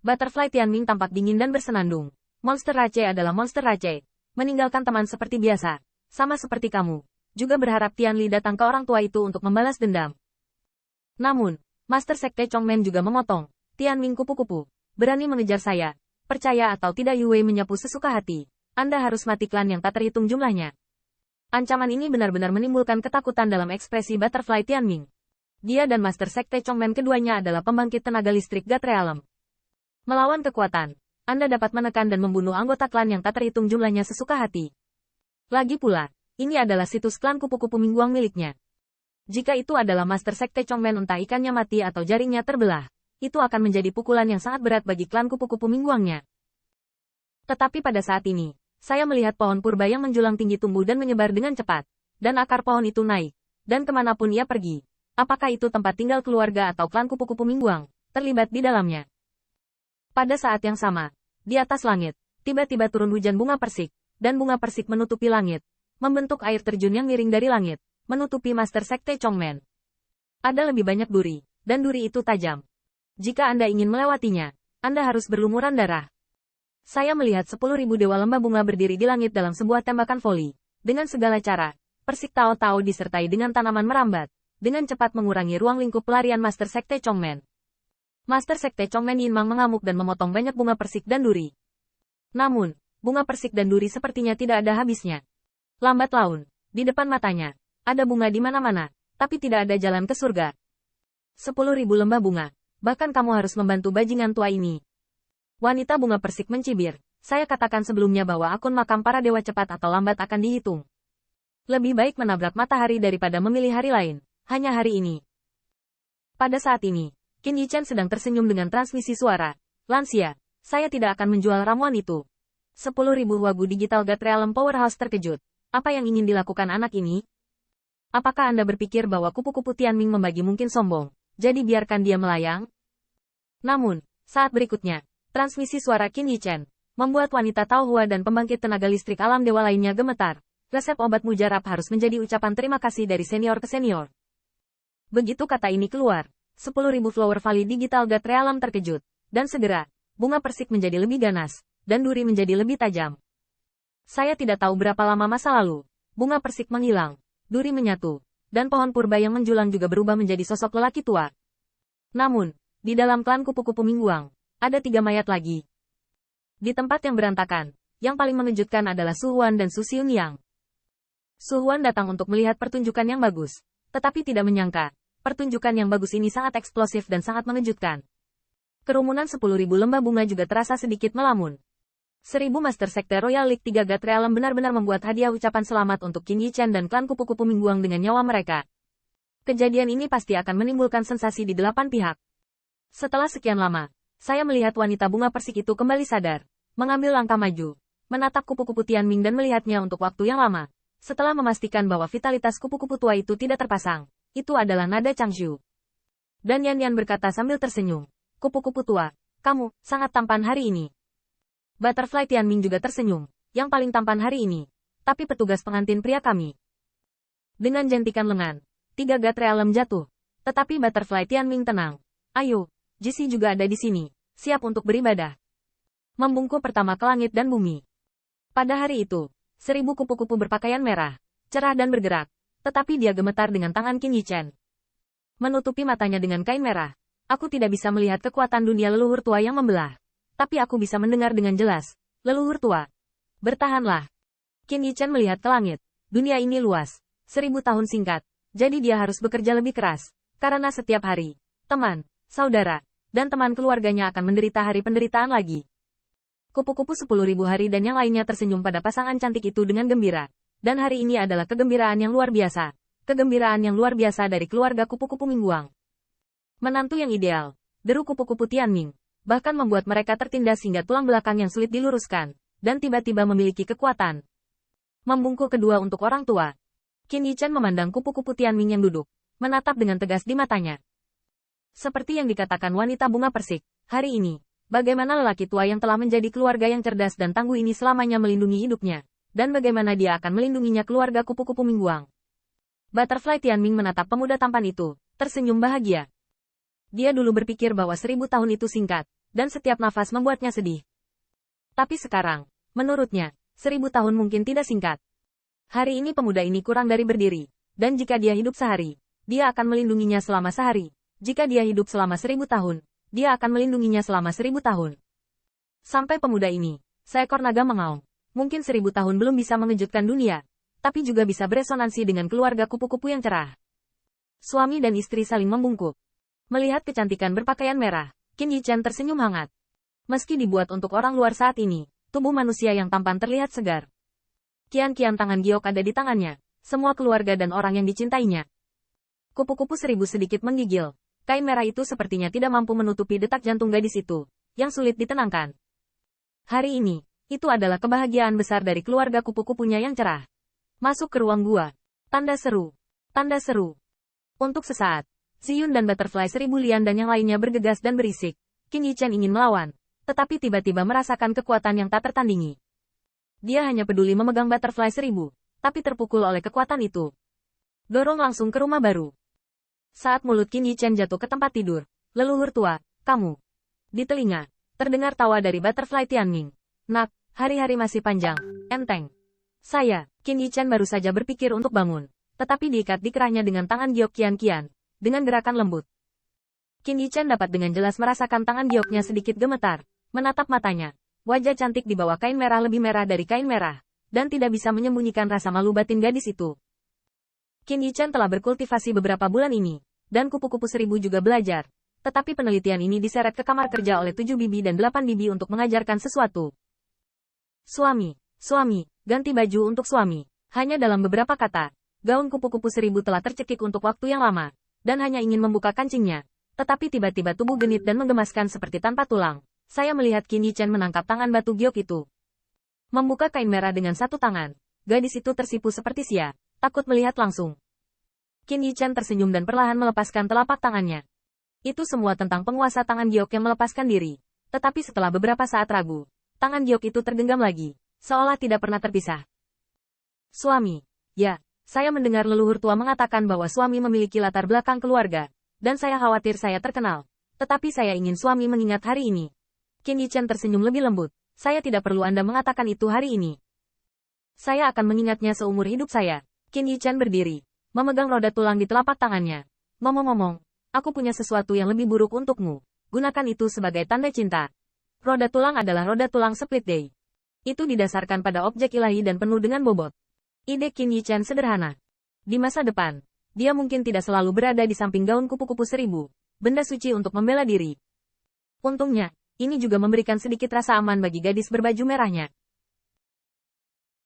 Butterfly Tianming tampak dingin dan bersenandung. Monster Rache adalah monster Rache. Meninggalkan teman seperti biasa. Sama seperti kamu. Juga berharap Tianli datang ke orang tua itu untuk membalas dendam. Namun, Master Sekte Chongmen juga memotong. Tianming kupu-kupu. Berani mengejar saya. Percaya atau tidak Yue menyapu sesuka hati. Anda harus mati klan yang tak terhitung jumlahnya. Ancaman ini benar-benar menimbulkan ketakutan dalam ekspresi Butterfly Tianming. Dia dan Master Sekte Chongmen keduanya adalah pembangkit tenaga listrik God Realm. Melawan kekuatan, Anda dapat menekan dan membunuh anggota klan yang tak terhitung jumlahnya sesuka hati. Lagi pula, ini adalah situs klan kupu-kupu mingguang miliknya. Jika itu adalah Master Sekte Chongmen entah ikannya mati atau jaringnya terbelah, itu akan menjadi pukulan yang sangat berat bagi klan kupu-kupu mingguangnya. Tetapi pada saat ini, saya melihat pohon purba yang menjulang tinggi tumbuh dan menyebar dengan cepat, dan akar pohon itu naik, dan kemanapun ia pergi. Apakah itu tempat tinggal keluarga atau klan kupu-kupu mingguang, terlibat di dalamnya. Pada saat yang sama, di atas langit, tiba-tiba turun hujan bunga persik, dan bunga persik menutupi langit, membentuk air terjun yang miring dari langit, menutupi Master Sekte Chongmen. Ada lebih banyak duri, dan duri itu tajam. Jika Anda ingin melewatinya, Anda harus berlumuran darah. Saya melihat 10.000 dewa lembah bunga berdiri di langit dalam sebuah tembakan voli. Dengan segala cara, persik Tao-Tao disertai dengan tanaman merambat, dengan cepat mengurangi ruang lingkup pelarian Master Sekte Chongmen. Master Sekte Chongmen Yinmang mengamuk dan memotong banyak bunga persik dan duri. Namun, bunga persik dan duri sepertinya tidak ada habisnya. Lambat laun, di depan matanya, ada bunga di mana-mana, tapi tidak ada jalan ke surga. 10.000 lembah bunga, bahkan kamu harus membantu bajingan tua ini. Wanita bunga persik mencibir, saya katakan sebelumnya bahwa akun makam para dewa cepat atau lambat akan dihitung. Lebih baik menabrak matahari daripada memilih hari lain, hanya hari ini. Pada saat ini, Qin Yichen sedang tersenyum dengan transmisi suara. Lansia, saya tidak akan menjual ramuan itu. 10.000 wagu digital God Realm Powerhouse terkejut. Apa yang ingin dilakukan anak ini? Apakah Anda berpikir bahwa kupu-kupu Tianming membagi mungkin sombong, jadi biarkan dia melayang? Namun, saat berikutnya, transmisi suara Qin Yichen membuat wanita Taohua dan pembangkit tenaga listrik alam dewa lainnya gemetar. Resep obat mujarab harus menjadi ucapan terima kasih dari senior ke senior. Begitu kata ini keluar, 10.000 Flower Valley Digital God Realm terkejut, dan segera, bunga persik menjadi lebih ganas, dan duri menjadi lebih tajam. Saya tidak tahu berapa lama masa lalu, bunga persik menghilang, duri menyatu, dan pohon purba yang menjulang juga berubah menjadi sosok lelaki tua. Namun, di dalam klan kupu-kupu mingguang, ada 3 mayat lagi. Di tempat yang berantakan, yang paling mengejutkan adalah Su Huan dan Su Xiunyang. Su Huan datang untuk melihat pertunjukan yang bagus, tetapi tidak menyangka, pertunjukan yang bagus ini sangat eksplosif dan sangat mengejutkan. Kerumunan 10.000 lembah bunga juga terasa sedikit melamun. 1000 Master Sekte Royal League 3 God Realm benar-benar membuat hadiah ucapan selamat untuk Qin Yichen dan klan kupu-kupu mingguang dengan nyawa mereka. Kejadian ini pasti akan menimbulkan sensasi di 8 pihak. Setelah sekian lama, saya melihat wanita bunga persik itu kembali sadar, mengambil langkah maju, menatap kupu-kupu Tianming dan melihatnya untuk waktu yang lama. Setelah memastikan bahwa vitalitas kupu-kupu tua itu tidak terpasang, itu adalah nada Changshu. Dan Yan Yan berkata sambil tersenyum, kupu-kupu tua, kamu sangat tampan hari ini. Butterfly Tianming juga tersenyum, yang paling tampan hari ini. Tapi petugas pengantin pria kami. Dengan jentikan lengan, 3 God Realm jatuh. Tetapi Butterfly Tianming tenang. Ayo, Jisi juga ada di sini, siap untuk beribadah. Membungkuk pertama ke langit dan bumi. Pada hari itu, 1000 kupu-kupu berpakaian merah, cerah dan bergerak. Tetapi dia gemetar dengan tangan Qin Yichen. Menutupi matanya dengan kain merah. Aku tidak bisa melihat kekuatan dunia leluhur tua yang membelah. Tapi aku bisa mendengar dengan jelas. Leluhur tua. Bertahanlah. Qin Yichen melihat ke langit. Dunia ini luas. 1000 tahun singkat. Jadi dia harus bekerja lebih keras. Karena setiap hari, teman, saudara, dan teman keluarganya akan menderita hari penderitaan lagi. Kupu-kupu 10.000 hari dan yang lainnya tersenyum pada pasangan cantik itu dengan gembira. Dan hari ini adalah kegembiraan yang luar biasa. Kegembiraan yang luar biasa dari keluarga kupu-kupu mingguang. Menantu yang ideal, deru kupu-kupu Tianming, bahkan membuat mereka tertindas hingga tulang belakang yang sulit diluruskan, dan tiba-tiba memiliki kekuatan. Membungkuk kedua untuk orang tua. Qin Yichen memandang kupu-kupu Tianming yang duduk, menatap dengan tegas di matanya. Seperti yang dikatakan wanita bunga persik, hari ini, bagaimana lelaki tua yang telah menjadi keluarga yang cerdas dan tangguh ini selamanya melindungi hidupnya. Dan bagaimana dia akan melindunginya keluarga kupu-kupu mingguang. Butterfly Tianming menatap pemuda tampan itu, tersenyum bahagia. Dia dulu berpikir bahwa 1000 tahun itu singkat, dan setiap nafas membuatnya sedih. Tapi sekarang, menurutnya, 1000 tahun mungkin tidak singkat. Hari ini pemuda ini kurang dari berdiri, dan jika dia hidup sehari, dia akan melindunginya selama sehari. Jika dia hidup selama 1000 tahun, dia akan melindunginya selama 1000 tahun. Sampai pemuda ini, seekor naga mengaum. Mungkin 1000 tahun belum bisa mengejutkan dunia, tapi juga bisa beresonansi dengan keluarga kupu-kupu yang cerah. Suami dan istri saling membungkuk. Melihat kecantikan berpakaian merah, Qin Yichen tersenyum hangat. Meski dibuat untuk orang luar saat ini, tubuh manusia yang tampan terlihat segar. Kian-kian tangan giok ada di tangannya, semua keluarga dan orang yang dicintainya. Kupu-kupu 1000 sedikit menggigil. Kain merah itu sepertinya tidak mampu menutupi detak jantung gadis itu, yang sulit ditenangkan. Hari ini, itu adalah kebahagiaan besar dari keluarga kupu-kupunya yang cerah. Masuk ke ruang gua. Tanda seru. Tanda seru. Untuk sesaat, Ziyun dan Butterfly 1000 Lian dan yang lainnya bergegas dan berisik. Qin Yichen ingin melawan, tetapi tiba-tiba merasakan kekuatan yang tak tertandingi. Dia hanya peduli memegang Butterfly 1000, tapi terpukul oleh kekuatan itu. Dorong langsung ke rumah baru. Saat mulut Qin Yichen jatuh ke tempat tidur, leluhur tua, kamu. Di telinga, terdengar tawa dari Butterfly Tianming. Nak, hari-hari masih panjang, enteng. Saya, Qin Yichen baru saja berpikir untuk bangun, tetapi diikat di kerahnya dengan tangan giok Kian-Kian, dengan gerakan lembut. Qin Yichen dapat dengan jelas merasakan tangan gioknya sedikit gemetar, menatap matanya. Wajah cantik di bawah kain merah lebih merah dari kain merah, dan tidak bisa menyembunyikan rasa malu batin gadis itu. Qin Yichen telah berkultivasi beberapa bulan ini, dan kupu-kupu 1000 juga belajar. Tetapi penelitian ini diseret ke kamar kerja oleh 7 bibi dan 8 bibi untuk mengajarkan sesuatu. Suami, ganti baju untuk suami. Hanya dalam beberapa kata, gaun kupu-kupu 1000 telah tercekik untuk waktu yang lama, dan hanya ingin membuka kancingnya. Tetapi tiba-tiba tubuh genit dan menggemaskan seperti tanpa tulang. Saya melihat Qin Yichen menangkap tangan batu giok itu. Membuka kain merah dengan satu tangan. Gadis itu tersipu seperti sia, takut melihat langsung. Qin Yichen tersenyum dan perlahan melepaskan telapak tangannya. Itu semua tentang penguasa tangan giok yang melepaskan diri. Tetapi setelah beberapa saat ragu, tangan giok itu tergenggam lagi, seolah tidak pernah terpisah. Suami. Ya, saya mendengar leluhur tua mengatakan bahwa suami memiliki latar belakang keluarga, dan saya khawatir saya terkenal. Tetapi saya ingin suami mengingat hari ini. Qin Yichen tersenyum lebih lembut. Saya tidak perlu Anda mengatakan itu hari ini. Saya akan mengingatnya seumur hidup saya. Qin Yichen berdiri, memegang roda tulang di telapak tangannya. Ngomong-ngomong, aku punya sesuatu yang lebih buruk untukmu. Gunakan itu sebagai tanda cinta. Roda tulang adalah roda tulang split day. Itu didasarkan pada objek ilahi dan penuh dengan bobot. Ide Qin Yichen sederhana. Di masa depan, dia mungkin tidak selalu berada di samping gaun kupu-kupu 1000, benda suci untuk membela diri. Untungnya, ini juga memberikan sedikit rasa aman bagi gadis berbaju merahnya.